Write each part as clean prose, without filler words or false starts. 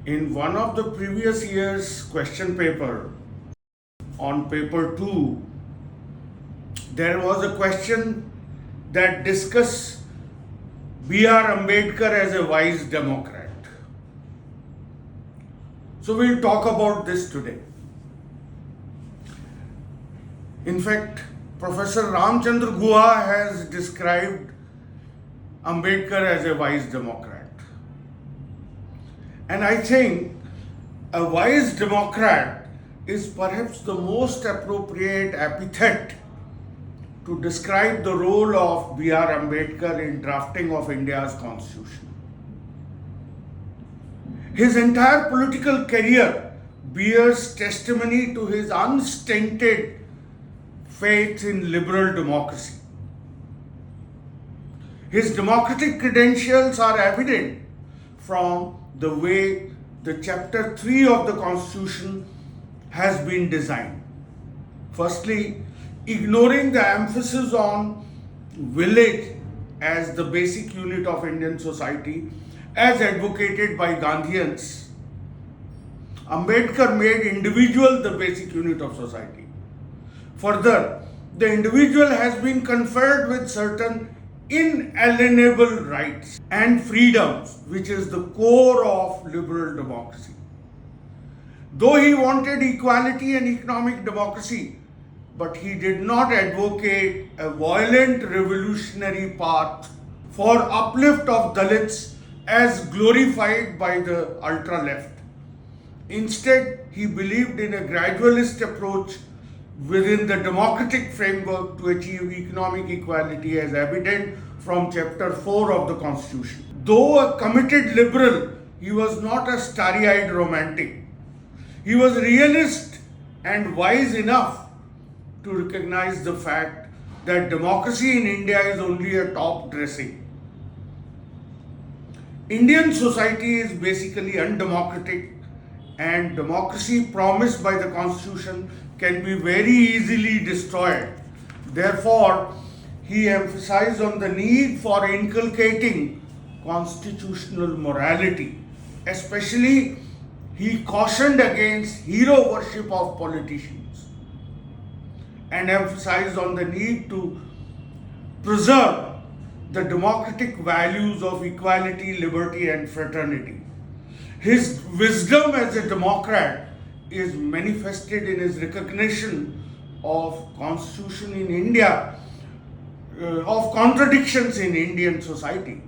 In one of the previous year's question paper, on paper 2, there was a question that discussed B.R. Ambedkar as a wise Democrat. So we'll talk about this today. In fact, Professor Ramchandra Guha has described Ambedkar as a wise Democrat. And I think a wise Democrat is perhaps the most appropriate epithet to describe the role of B.R. Ambedkar in drafting of India's constitution. His entire political career bears testimony to his unstinted faith in liberal democracy. His democratic credentials are evident from the way the chapter 3 of the Constitution has been designed. Firstly, ignoring the emphasis on village as the basic unit of Indian society as advocated by Gandhians, Ambedkar made individual the basic unit of society. Further, the individual has been conferred with certain inalienable rights and freedoms, which is the core of liberal democracy. Though he wanted equality and economic democracy, but he did not advocate a violent revolutionary path for uplift of Dalits as glorified by the ultra-left. Instead, he believed in a gradualist approach within the democratic framework to achieve economic equality as evident from chapter 4 of the Constitution. Though a committed liberal, he was not a starry-eyed romantic. He was realist and wise enough to recognize the fact that democracy in India is only a top dressing. Indian society is basically undemocratic, and democracy promised by the Constitution can be very easily destroyed. Therefore, he emphasized on the need for inculcating constitutional morality. Especially, he cautioned against hero worship of politicians and emphasized on the need to preserve the democratic values of equality, liberty, and fraternity. His wisdom as a Democrat is manifested in his recognition of constitution in India, of contradictions in Indian society.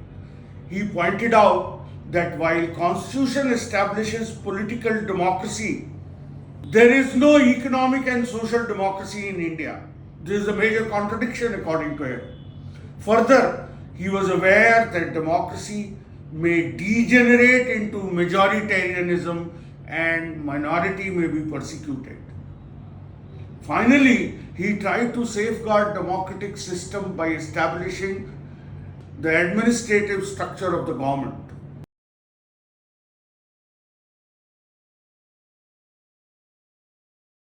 He pointed out that while constitution establishes political democracy, there is no economic and social democracy in India. This is a major contradiction according to him. Further, he was aware that democracy may degenerate into majoritarianism and minority may be persecuted. Finally, he tried to safeguard democratic system by establishing the administrative structure of the government.